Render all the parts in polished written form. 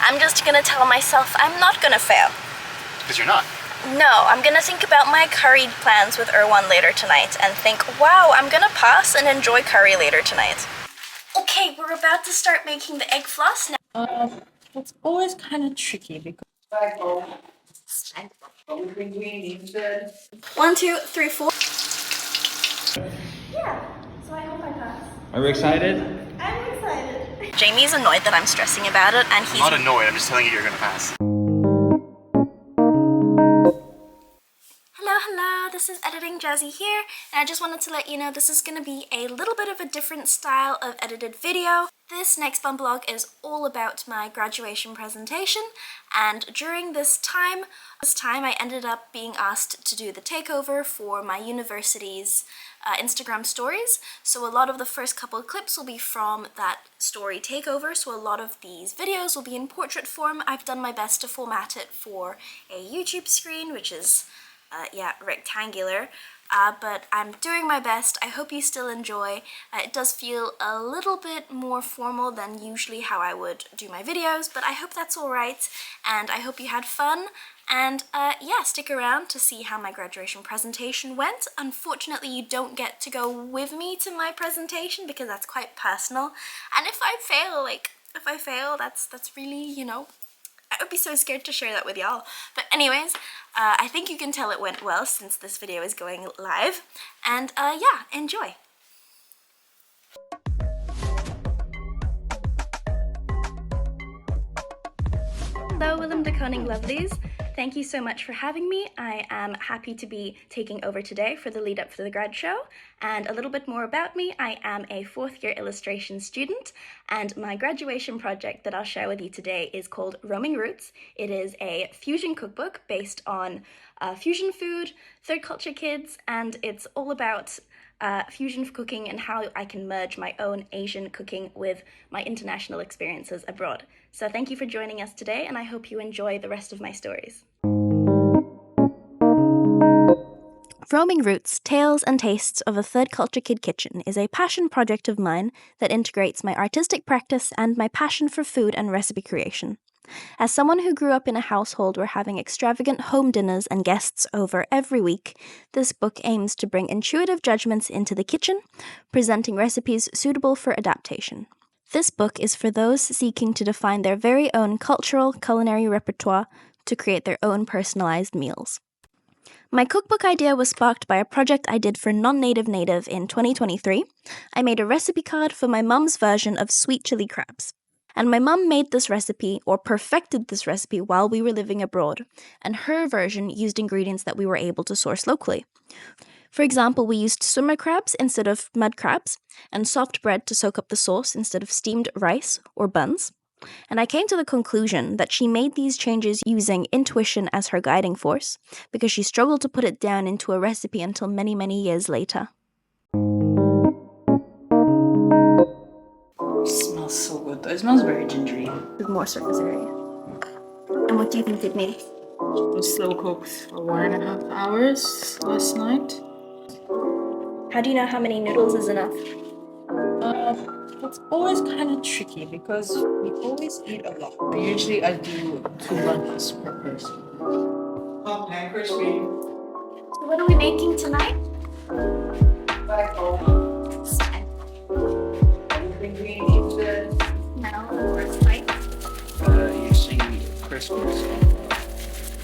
I'm just gonna tell myself I'm not gonna fail. Because you're not. No, I'm gonna think about my curry plans with Erwann later tonight and think, wow, I'm gonna pass and enjoy curry later tonight. Okay, we're about to start making the egg floss now. It's always kind of tricky because... 1, 2, 3, 4. Yeah, so I hope I pass. Are we excited? I'm excited. Jamie's annoyed that I'm stressing about it, and he's I'm not annoyed, I'm just telling you you're gonna pass. Hello, this is Editing Jazzy here, and I just wanted to let you know this is going to be a little bit of a different style of edited video. This next bum blog is all about my graduation presentation, and during this time I ended up being asked to do the takeover for my university's Instagram stories. So a lot of the first couple of clips will be from that story takeover, so a lot of these videos will be in portrait form. I've done my best to format it for a YouTube screen, which is rectangular, but I'm doing my best. I hope you still enjoy. It does feel a little bit more formal than usually how I would do my videos, but I hope that's alright, and I hope you had fun, and yeah, stick around to see how my graduation presentation went. Unfortunately, you don't get to go with me to my presentation because that's quite personal, and if I fail, that's really, you know, I would be so scared to share that with y'all. But anyways, I think you can tell it went well since this video is going live. And yeah, enjoy. Hello, Willem de Koning lovelies. Thank you so much for having me. I am happy to be taking over today for the lead up to the grad show. And a little bit more about me, I am a 4th year illustration student, and my graduation project that I'll share with you today is called Roaming Roots. It is a fusion cookbook based on fusion food, third culture kids, and it's all about fusion cooking and how I can merge my own Asian cooking with my international experiences abroad. So thank you for joining us today, and I hope you enjoy the rest of my stories. Roaming Roots, Tales and Tastes of a Third Culture Kid Kitchen is a passion project of mine that integrates my artistic practice and my passion for food and recipe creation. As someone who grew up in a household where having extravagant home dinners and guests over every week, this book aims to bring intuitive judgments into the kitchen, presenting recipes suitable for adaptation. This book is for those seeking to define their very own cultural culinary repertoire to create their own personalized meals. My cookbook idea was sparked by a project I did for Non-Native Native in 2023. I made a recipe card for my mum's version of sweet chili crabs. And my mum made this recipe, or perfected this recipe, while we were living abroad, and her version used ingredients that we were able to source locally. For example, we used swimmer crabs instead of mud crabs, and soft bread to soak up the sauce instead of steamed rice or buns. And I came to the conclusion that she made these changes using intuition as her guiding force, because she struggled to put it down into a recipe until many, many years later. It smells so good though. It smells very gingery. With more surface area. And what do you think it made? It was slow cooked for 1.5 hours last night. How do you know how many noodles is enough? It's always kind of tricky because we always eat a lot. Usually I do 2 lunches per person. So what are we making tonight? No, or it's light. You see crispness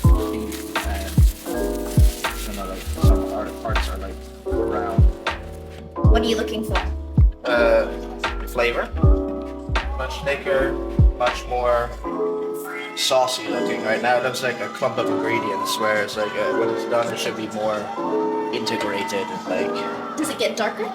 on the beef, and some parts are like brown. What are you looking for? Flavor. Much thicker, much more saucy looking. Right now it looks like a clump of ingredients, whereas like when it's done it should be more integrated. Like, does it get darker?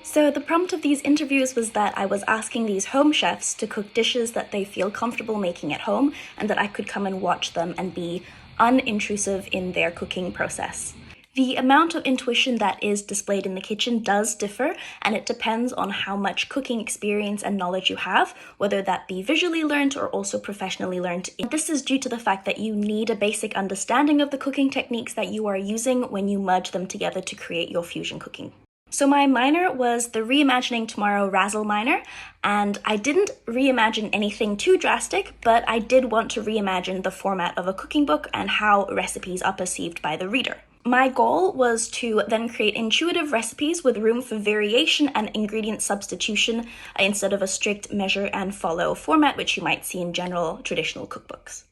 So the prompt of these interviews was that I was asking these home chefs to cook dishes that they feel comfortable making at home, and that I could come and watch them and be unintrusive in their cooking process. The amount of intuition that is displayed in the kitchen does differ, and it depends on how much cooking experience and knowledge you have, whether that be visually learned or also professionally learned. This is due to the fact that you need a basic understanding of the cooking techniques that you are using when you merge them together to create your fusion cooking. So my minor was the Reimagining Tomorrow Razzle minor, and I didn't reimagine anything too drastic, but I did want to reimagine the format of a cooking book and how recipes are perceived by the reader. My goal was to then create intuitive recipes with room for variation and ingredient substitution instead of a strict measure and follow format, which you might see in general traditional cookbooks.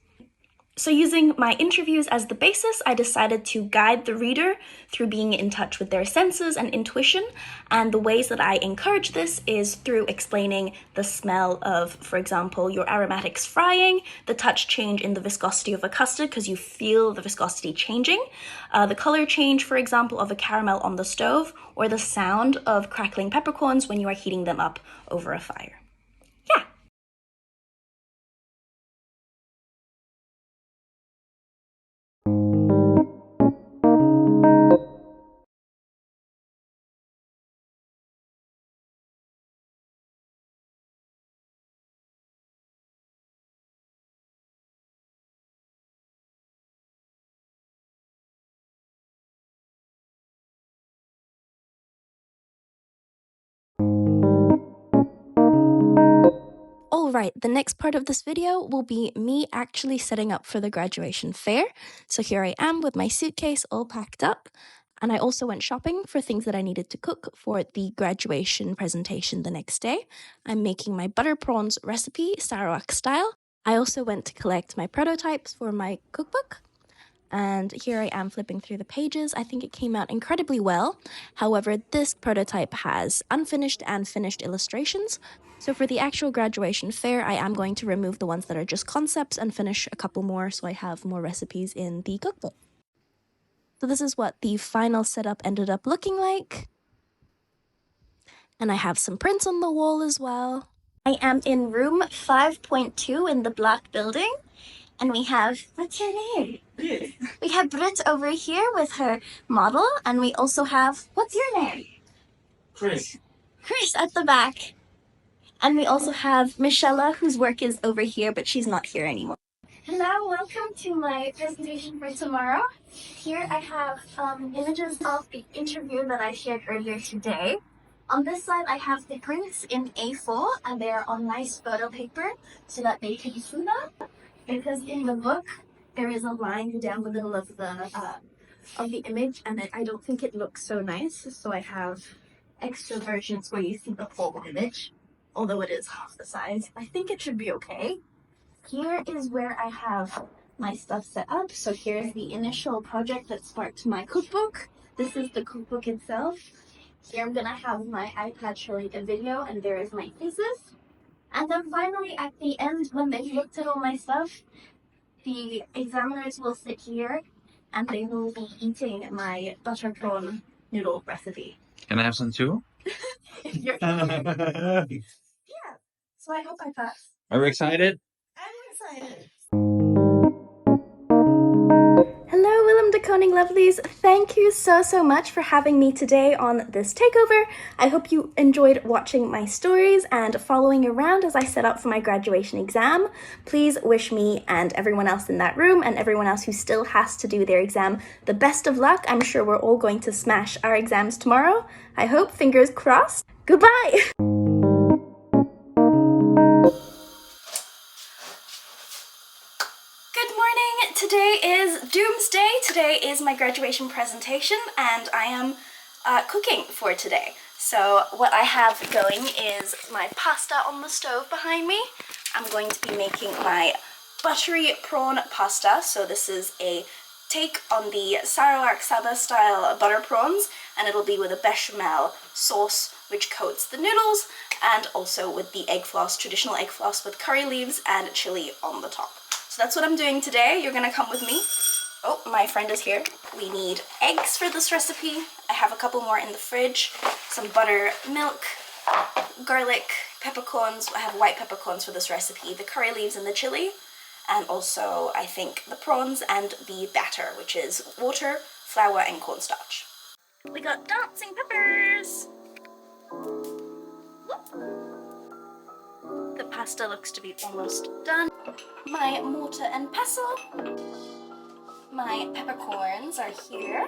So using my interviews as the basis, I decided to guide the reader through being in touch with their senses and intuition, and the ways that I encourage this is through explaining the smell of, for example, your aromatics frying, the touch change in the viscosity of a custard because you feel the viscosity changing, the color change, for example, of a caramel on the stove, or the sound of crackling peppercorns when you are heating them up over a fire. Yeah. Alright, the next part of this video will be me actually setting up for the graduation fair. So here I am with my suitcase all packed up, and I also went shopping for things that I needed to cook for the graduation presentation the next day. I'm making my butter prawns recipe, Sarawak style. I also went to collect my prototypes for my cookbook. And here I am flipping through the pages. I think it came out incredibly well. However, this prototype has unfinished and finished illustrations. So for the actual graduation fair, I am going to remove the ones that are just concepts and finish a couple more so I have more recipes in the cookbook. So this is what the final setup ended up looking like. And I have some prints on the wall as well. I am in room 5.2 in the black building. And we have, what's your name? We have Britte over here with her model, and we also have, what's your name? Chris. Chris at the back. And we also have Michelle, whose work is over here, but she's not here anymore. Hello, welcome to my presentation for tomorrow. Here I have images of the interview that I shared earlier today. On this side, I have the prints in A4, and they're on nice photo paper so that they can see them. Because in the book, there is a line down the middle of the image, and I don't think it looks so nice. So I have extra versions where you see the full image, although it is half the size. I think it should be okay. Here is where I have my stuff set up. So here's the initial project that sparked my cookbook. This is the cookbook itself. Here I'm gonna have my iPad showing a video, and there is my thesis. And then finally, at the end, when they've looked at all my stuff, the examiners will sit here and they will be eating my butter prawn noodle recipe. Can I have some too? Yeah. So I hope I pass. Are we excited? I'm excited. Hello, Willem de Koning lovelies. Thank you so much for having me today on this takeover. I hope you enjoyed watching my stories and following around as I set up for my graduation exam. Please wish me and everyone else in that room and everyone else who still has to do their exam the best of luck. I'm sure we're all going to smash our exams tomorrow. I hope, fingers crossed. Goodbye! Today is Doomsday. Today is my graduation presentation, and I am cooking for today. So what I have going is my pasta on the stove behind me. I'm going to be making my buttery prawn pasta. So this is a take on the Sarawak Sabah style butter prawns, and it'll be with a bechamel sauce which coats the noodles, and also with the egg floss, traditional egg floss with curry leaves and chili on the top. So that's what I'm doing today. You're gonna come with me. Oh, my friend is here. We need eggs for this recipe. I have a couple more in the fridge. Some butter, milk, garlic, peppercorns. I have white peppercorns for this recipe, the curry leaves and the chili, and also I think the prawns and the batter, which is water, flour, and cornstarch. We got dancing peppers. The pasta looks to be almost done. My mortar and pestle. My peppercorns are here.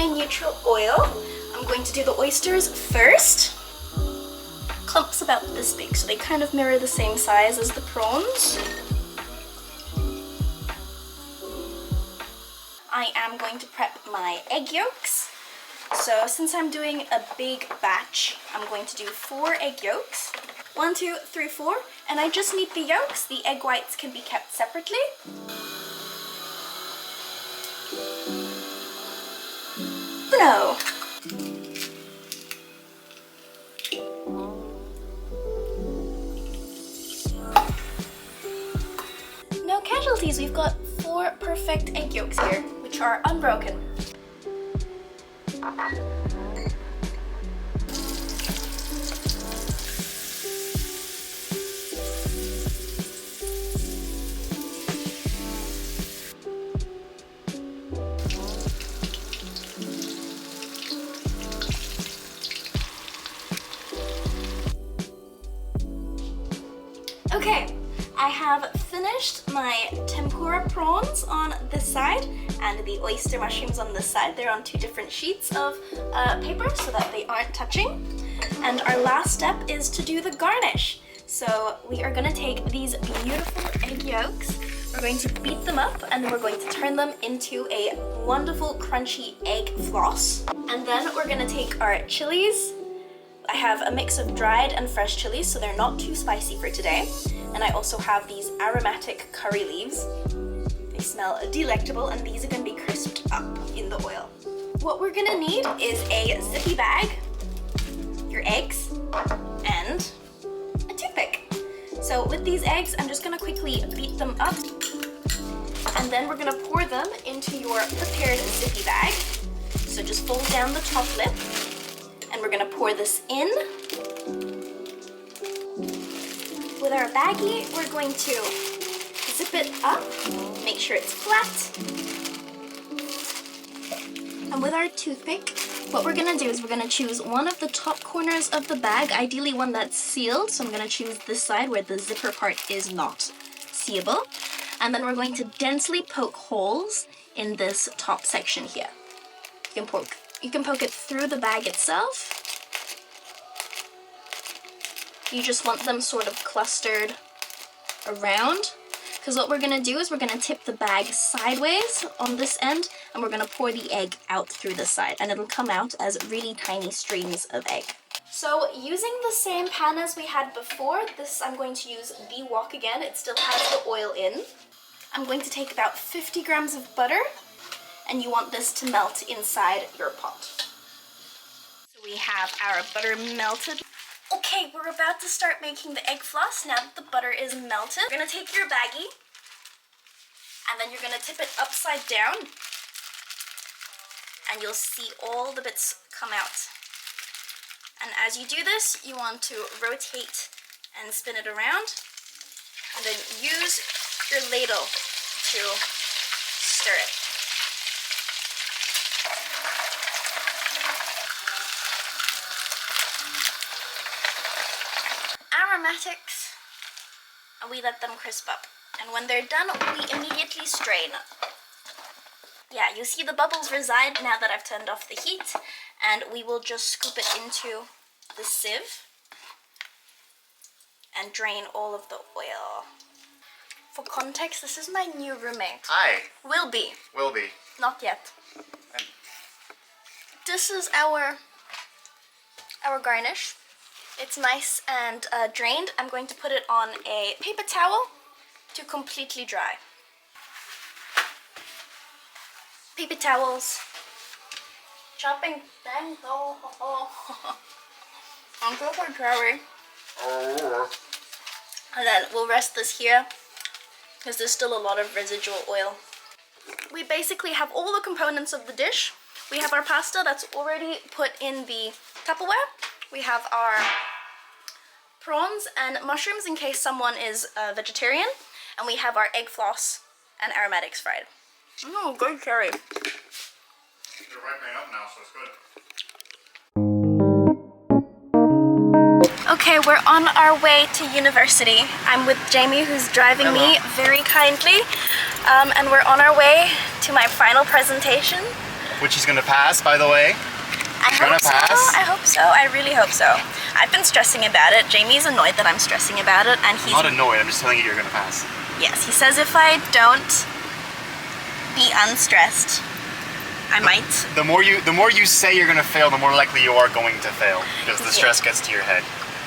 my neutral oil. I'm going to do the oysters first. Clumps about this big, so they kind of mirror the same size as the prawns. I am going to prep my egg yolks. So since I'm doing a big batch, I'm going to do 4 egg yolks. 1, 2, 3, 4. And I just need the yolks. The egg whites can be kept separately. No. No casualties. We've got 4 perfect egg yolks here, which are unbroken. Okay, I have finished my tempura prawns on this side and the oyster mushrooms on this side. They're on 2 different sheets of paper so that they aren't touching. And our last step is to do the garnish. So we are going to take these beautiful egg yolks, we're going to beat them up, and then we're going to turn them into a wonderful crunchy egg floss. And then we're going to take our chilies. I have a mix of dried and fresh chilies, so they're not too spicy for today. And I also have these aromatic curry leaves. They smell delectable, and these are going to be crisped up in the oil. What we're going to need is a zippy bag, your eggs, and a toothpick. So with these eggs, I'm just going to quickly beat them up, and then we're going to pour them into your prepared zippy bag. So just fold down the top lip, and we're going to pour this in. With our baggie, we're going to zip it up, make sure it's flat. And with our toothpick, what we're gonna do is we're gonna choose one of the top corners of the bag, ideally one that's sealed. So I'm gonna choose this side where the zipper part is not seeable. And then we're going to densely poke holes in this top section here. You can poke it through the bag itself. You just want them sort of clustered around, because what we're going to do is we're going to tip the bag sideways on this end, and we're going to pour the egg out through the side, and it'll come out as really tiny streams of egg. So using the same pan as we had before, this I'm going to use the wok again. It still has the oil in. I'm going to take about 50 grams of butter, and you want this to melt inside your pot. So we have our butter melted. Okay, we're about to start making the egg floss now that the butter is melted. You're gonna take your baggie, and then you're gonna tip it upside down, and you'll see all the bits come out. And as you do this, you want to rotate and spin it around, and then use your ladle to stir it. Aromatics, and we let them crisp up. And when they're done, we immediately strain. Yeah, you see the bubbles reside now that I've turned off the heat, and we will just scoop it into the sieve and drain all of the oil. For context, this is my new roommate. Hi. Will be. Will be. Not yet. This is our garnish. It's nice and drained. I'm going to put it on a paper towel to completely dry. Paper towels. Chopping thing. Oh. I'm so sorry. And then we'll rest this here because there's still a lot of residual oil. We basically have all the components of the dish. We have our pasta that's already put in the Tupperware. We have our prawns and mushrooms in case someone is a vegetarian. And we have our egg floss and aromatics fried. Oh, good curry. You're ripening up now, so it's good. Okay, we're on our way to university. I'm with Jamie, who's driving me very kindly. And we're on our way to my final presentation. which he's gonna pass, by the way. I Gonna hope so. pass? I hope so. I really hope so. I've been stressing about it. Jamie's annoyed that I'm stressing about it, and I'm he's not annoyed, I'm just telling you you're gonna pass. yes. He says if I don't be unstressed, I might. The more you say you're gonna fail, the more likely you are going to fail, because the stress gets to your head.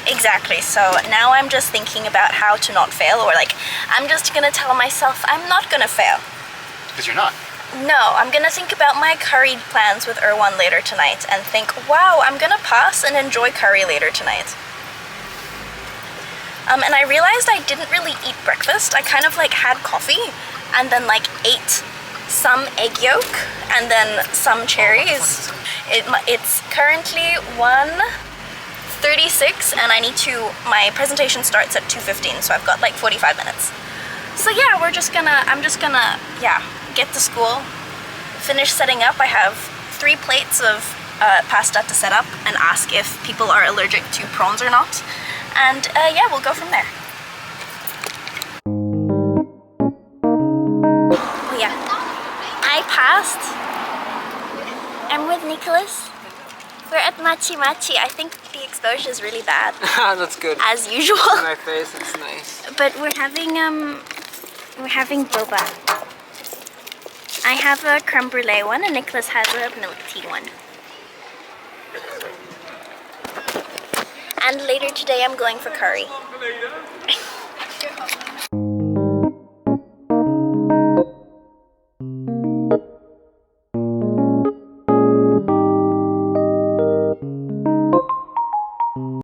Exactly. So now I'm just thinking about how to not fail, or like I'm just gonna tell myself I'm not gonna fail. Because you're not. No, I'm gonna think about my curry plans with Erwann later tonight and think, wow, I'm gonna pass and enjoy curry later tonight. And I realized I didn't really eat breakfast. I kind of like had coffee and then like ate some egg yolk and then some cherries. It's currently 1:36 and I need to, my presentation starts at 2:15, so I've got like 45 minutes. So yeah, I'm just gonna, yeah, get to school, finish setting up. I have 3 plates of pasta to set up and ask if people are allergic to prawns or not. And yeah, we'll go from there. Oh yeah, I passed. I'm with Nicholas. We're at Machi. I think the exposure is really bad. That's good. As usual. In my face, it's nice. But we're having boba. I have a creme brulee one and Nicholas has a milk tea one. And later today I'm going for curry.